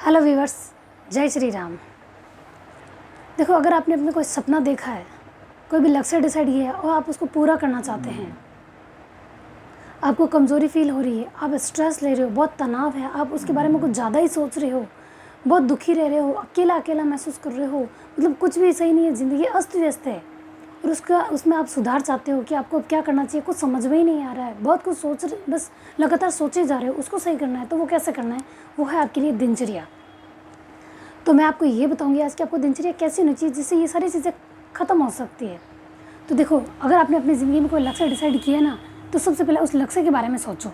Hello viewers, जय श्री राम। देखो, अगर आपने अपने कोई सपना देखा है, कोई भी लक्ष्य डिसाइड किया है और आप उसको पूरा करना चाहते हैं, आपको कमज़ोरी फील हो रही है, आप स्ट्रेस ले रहे हो, बहुत तनाव है, आप उसके बारे में कुछ ज़्यादा ही सोच रहे हो, बहुत दुखी रह रहे हो, अकेला अकेला महसूस कर रहे हो, मतलब कुछ भी सही नहीं है, ज़िंदगी अस्त व्यस्त है और उसमें आप सुधार चाहते हो कि आपको अब क्या करना चाहिए, कुछ समझ में ही नहीं आ रहा है, बहुत कुछ बस लगातार सोचे जा रहे हो, उसको सही करना है। तो वो कैसे करना है? वो है आपके लिए दिनचर्या। तो मैं आपको ये बताऊंगी आज कि आपको दिनचर्या कैसी होनी चाहिए जिससे ये सारी चीज़ें ख़त्म हो सकती है। तो देखो, अगर आपने अपनी ज़िंदगी में कोई लक्ष्य डिसाइड किया ना, तो सबसे पहले उस लक्ष्य के बारे में सोचो।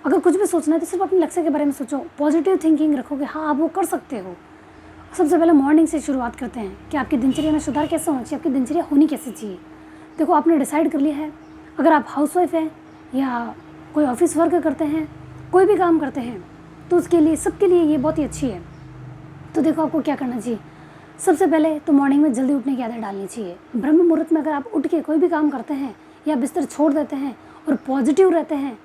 अगर कुछ भी सोचना है तो सिर्फ अपने लक्ष्य के बारे में सोचो, पॉजिटिव थिंकिंग रखोगे, हाँ आप वो कर सकते हो। सबसे पहले मॉर्निंग से शुरुआत करते हैं कि आपकी दिनचर्या में सुधार कैसे होना चाहिए, आपकी दिनचर्या होनी कैसे चाहिए। देखो, आपने डिसाइड कर लिया है, अगर आप हाउसवाइफ हैं या कोई ऑफिस वर्क करते हैं, कोई भी काम करते हैं, तो उसके लिए सबके लिए ये बहुत ही अच्छी है। तो देखो, आपको क्या करना चाहिए। सबसे पहले तो मॉर्निंग में जल्दी उठने की आदत डालनी चाहिए। ब्रह्म मुहूर्त में अगर आप उठ के कोई भी काम करते हैं या बिस्तर छोड़ देते हैं और पॉजिटिव रहते हैं,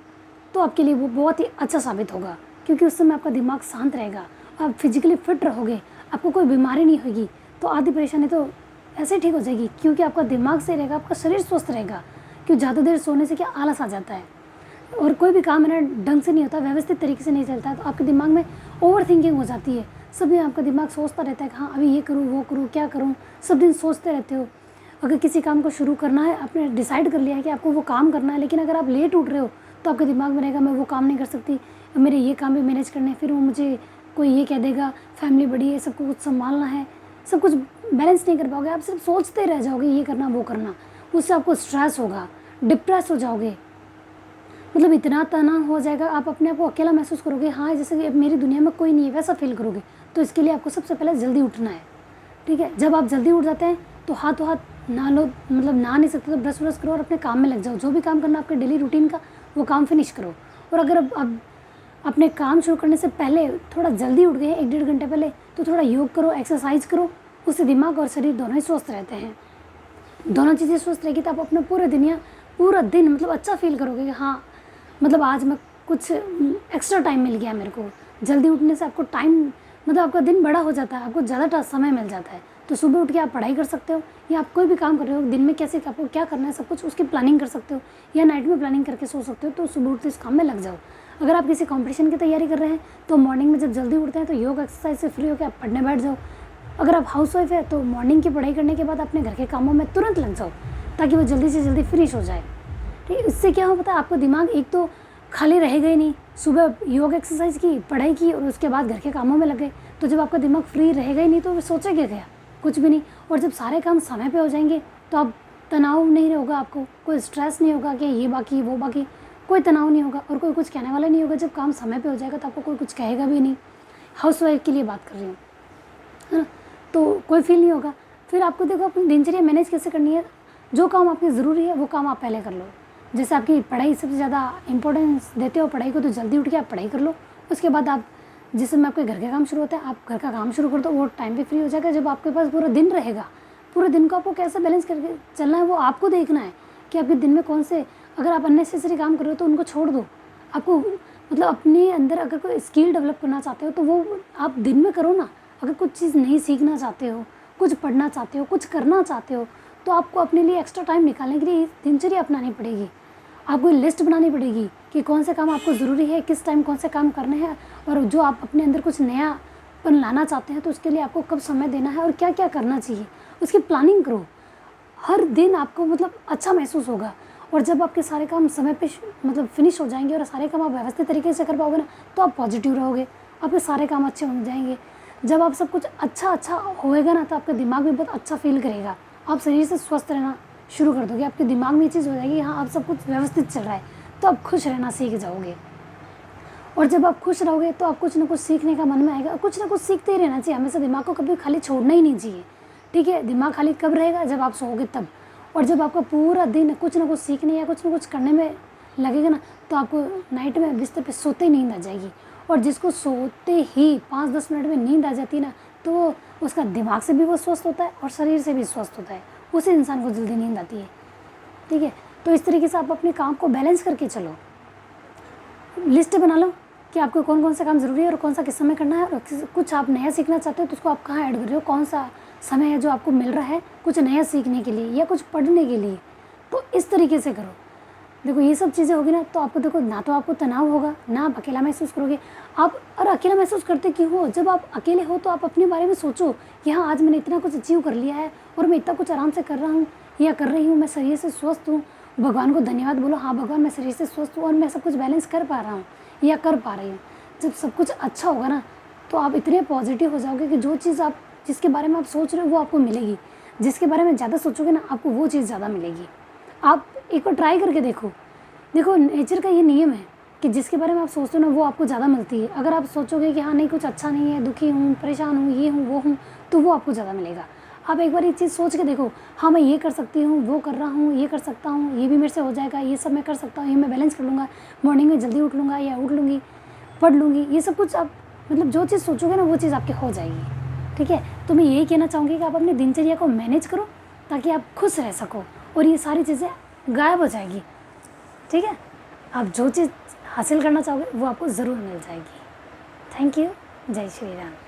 तो आपके लिए वो बहुत ही अच्छा साबित होगा, क्योंकि उस समय आपका दिमाग शांत रहेगा, आप फिजिकली फिट रहोगे, आपको कोई बीमारी नहीं होगी, तो आधी परेशानी तो ऐसे ठीक हो जाएगी, क्योंकि आपका दिमाग सही रहेगा, आपका शरीर स्वस्थ रहेगा। क्योंकि ज़्यादा देर सोने से क्या आलस आ जाता है और कोई भी काम है ना ढंग से नहीं होता, व्यवस्थित तरीके से नहीं चलता है, तो आपके दिमाग में ओवर थिंकिंग हो जाती है। सब दिन आपका दिमाग सोचता रहता है कि हाँ अभी ये करूँ वो करूँ क्या करूँ, सब दिन सोचते रहते हो। अगर किसी काम को शुरू करना है, आपने डिसाइड कर लिया है कि आपको वो काम करना है, लेकिन अगर आप लेट उठ रहे हो तो आपके दिमाग में रहेगा मैं वो काम नहीं कर सकती, मेरे ये काम भी मैनेज करने हैं, फिर वो मुझे कोई ये कह देगा, फैमिली बड़ी है, सबको कुछ संभालना है, सब कुछ बैलेंस नहीं कर पाओगे, आप सिर्फ सोचते रह जाओगे ये करना वो करना। उससे आपको स्ट्रेस होगा, डिप्रेस हो जाओगे, मतलब इतना तनाव हो जाएगा, आप अपने आप को अकेला महसूस करोगे, हाँ जैसे कि अब मेरी दुनिया में कोई नहीं है, वैसा फील करोगे। तो इसके लिए आपको सबसे पहले जल्दी उठना है, ठीक है। जब आप जल्दी उठ जाते हैं तो हाथों हाथ नहा लो, मतलब नहा नहीं सकते तो ब्रश व्रश करो और अपने काम में लग जाओ। जो भी काम करना आपके डेली रूटीन का, वो काम फिनिश करो। और अगर अब अपने काम शुरू करने से पहले थोड़ा जल्दी उठ गए 1-1.5 घंटे पहले, तो थोड़ा योग करो, एक्सरसाइज करो, उससे दिमाग और शरीर दोनों ही स्वस्थ रहते हैं। दोनों चीज़ें स्वस्थ रहेगी तो आप अपने पूरा दिन मतलब अच्छा फील करोगे कि हाँ मतलब आज मैं कुछ एक्स्ट्रा टाइम मिल गया मेरे को। जल्दी उठने से आपको टाइम, मतलब आपका दिन बड़ा हो जाता है, आपको ज़्यादा समय मिल जाता है। तो सुबह उठ के आप पढ़ाई कर सकते हो या आप कोई भी काम कर रहे हो, दिन में कैसे आपको क्या करना है सब कुछ उसकी प्लानिंग कर सकते हो, या नाइट में प्लानिंग करके सो सकते हो। तो सुबह उठते इस काम में लग जाओ। अगर आप किसी कॉम्पिटिशन की तैयारी कर रहे हैं तो मॉर्निंग में जब जल्दी उठते हैं तो योग एक्सरसाइज से फ्री होकर आप पढ़ने बैठ जाओ। अगर आप हाउसवाइफ है तो मॉर्निंग की पढ़ाई करने के बाद अपने घर के कामों में तुरंत लग जाओ, ताकि वो जल्दी से जल्दी फिनिश हो जाए। ठीक है, इससे क्या हो पता है, आपका दिमाग एक तो खाली रहेगा ही नहीं, सुबह योग एक्सरसाइज की, पढ़ाई की और उसके बाद घर के कामों में लग गए, तो जब आपका दिमाग फ्री रहेगा ही नहीं तो वो सोचेगा क्या, कुछ भी नहीं। और जब सारे काम समय पे हो जाएंगे तो आप तनाव नहीं होगा, आपको कोई स्ट्रेस नहीं होगा कि ये बाकी वो बाकी, कोई तनाव नहीं होगा और कोई कुछ कहने वाला नहीं होगा। जब काम समय पे हो जाएगा तो आपको कोई कुछ कहेगा भी नहीं। हाउसवाइफ के लिए बात कर रही हूँ, है ना, तो कोई फील नहीं होगा। फिर आपको देखो अपनी दिनचर्या मैनेज कैसे करनी है। जो काम आपके ज़रूरी है वो काम आप पहले कर लो। जैसे आपकी पढ़ाई सबसे ज़्यादा इंपॉर्टेंस देते हो पढ़ाई को, तो जल्दी उठ के आप पढ़ाई कर लो। उसके बाद आप जिस समय आपके घर के काम शुरू होते हैं आप घर का काम शुरू कर दो, वो टाइम पे फ्री हो जाएगा। जब आपके पास पूरा दिन रहेगा, पूरे दिन को आपको कैसे बैलेंस करके चलना है वो आपको देखना है कि आपके दिन में कौन से, अगर आप अननेसेसरी काम कर रहे हो तो उनको छोड़ दो। आपको मतलब अपने अंदर अगर कोई स्किल डेवलप करना चाहते हो तो वो आप दिन में करो ना। अगर कुछ चीज़ नहीं सीखना चाहते हो, कुछ पढ़ना चाहते हो, कुछ करना चाहते हो, तो आपको अपने लिए एक्स्ट्रा टाइम निकालने के लिए दिनचर्या अपनानी पड़ेगी। आपको लिस्ट बनानी पड़ेगी कि कौन से काम आपको ज़रूरी है, किस टाइम कौन से काम करने हैं, और जो आप अपने अंदर कुछ नयापन लाना चाहते हैं तो उसके लिए आपको कब समय देना है और क्या क्या करना चाहिए, उसकी प्लानिंग करो। हर दिन आपको मतलब अच्छा महसूस होगा। और जब आपके सारे काम समय पे मतलब फिनिश हो जाएंगे और सारे काम आप व्यवस्थित तरीके से कर पाओगे ना, तो आप पॉजिटिव रहोगे, आपके सारे काम अच्छे हो जाएंगे। जब आप सब कुछ अच्छा होएगा ना, तो आपका दिमाग भी बहुत अच्छा फील करेगा, आप शरीर से स्वस्थ रहना शुरू कर दोगे, आपके दिमाग में ये चीज़ हो जाएगी हाँ अब सब कुछ व्यवस्थित चल रहा है, तो आप खुश रहना सीख जाओगे। और जब आप खुश रहोगे तो आप कुछ ना कुछ सीखने का मन में आएगा, कुछ ना कुछ सीखते ही रहना चाहिए हमेशा, दिमाग को कभी खाली छोड़ना ही नहीं चाहिए। ठीक है, दिमाग खाली कब रहेगा, जब आप सोओगे तब। और जब आपका पूरा दिन कुछ ना कुछ सीखने या कुछ ना कुछ करने में लगेगा ना, तो आपको नाइट में बिस्तर पे सोते ही नींद आ जाएगी। और जिसको सोते ही 5-10 मिनट में नींद आ जाती है ना, तो उसका दिमाग से भी वो स्वस्थ होता है और शरीर से भी स्वस्थ होता है, उसी इंसान को जल्दी नींद आती है। ठीक है, तो इस तरीके से आप अपने काम को बैलेंस करके चलो। लिस्ट बना लो कि आपको कौन कौन सा काम ज़रूरी है और कौन सा किस समय करना है, और कुछ आप नया सीखना चाहते हो तो उसको आप कहाँ ऐड कर रहे हो, कौन सा समय है जो आपको मिल रहा है कुछ नया सीखने के लिए या कुछ पढ़ने के लिए। तो इस तरीके से करो। देखो ये सब चीज़ें होगी ना तो आपको देखो ना तो आपको तनाव होगा, ना आप अकेला महसूस करोगे। आप और अकेला महसूस करते क्यों हो? जब आप अकेले हो तो आप अपने बारे में सोचो कि हाँ आज मैंने इतना कुछ अचीव कर लिया है और मैं इतना कुछ आराम से कर रहा हूँ या कर रही हूँ, मैं शरीर से स्वस्थ हूँ। भगवान को धन्यवाद बोलो, हाँ भगवान मैं शरीर से स्वस्थ हूँ और मैं सब कुछ बैलेंस कर पा रहा हूँ या कर पा रही हूँ। जब सब कुछ अच्छा होगा ना तो आप इतने पॉजिटिव हो जाओगे कि जो चीज़ आप जिसके बारे में आप सोच रहे हो वो आपको मिलेगी। जिसके बारे में ज़्यादा सोचोगे ना आपको वो चीज़ ज़्यादा मिलेगी। आप एक बार ट्राई करके देखो। देखो नेचर का ये नियम है कि जिसके बारे में आप सोचते हो ना वो आपको ज़्यादा मिलती है। अगर आप सोचोगे कि हाँ नहीं कुछ अच्छा नहीं है, दुखी हूँ, परेशान हूँ, ये हूँ वो हूँ, तो वो आपको ज़्यादा मिलेगा। आप एक बार ये चीज़ सोच के देखो, हाँ मैं ये कर सकती हूँ, वो कर रहा हूँ, ये कर सकता हूँ, ये भी मेरे से हो जाएगा, ये सब मैं कर सकता हूँ, ये मैं बैलेंस कर लूँगा, मॉर्निंग में जल्दी उठ लूँगा या उठ लूँगी, पढ़ लूँगी। ये सब कुछ आप मतलब जो चीज़ सोचोगे ना वो चीज़ आपके हो जाएगी। ठीक है, तो मैं यही कहना चाहूँगी कि आप अपनी दिनचर्या को मैनेज करो ताकि आप खुश रह सको और ये सारी चीज़ें गायब हो जाएगी। ठीक है, आप जो चीज़ हासिल करना चाहोगे वो आपको ज़रूर मिल जाएगी। Thank you. जय श्री राम।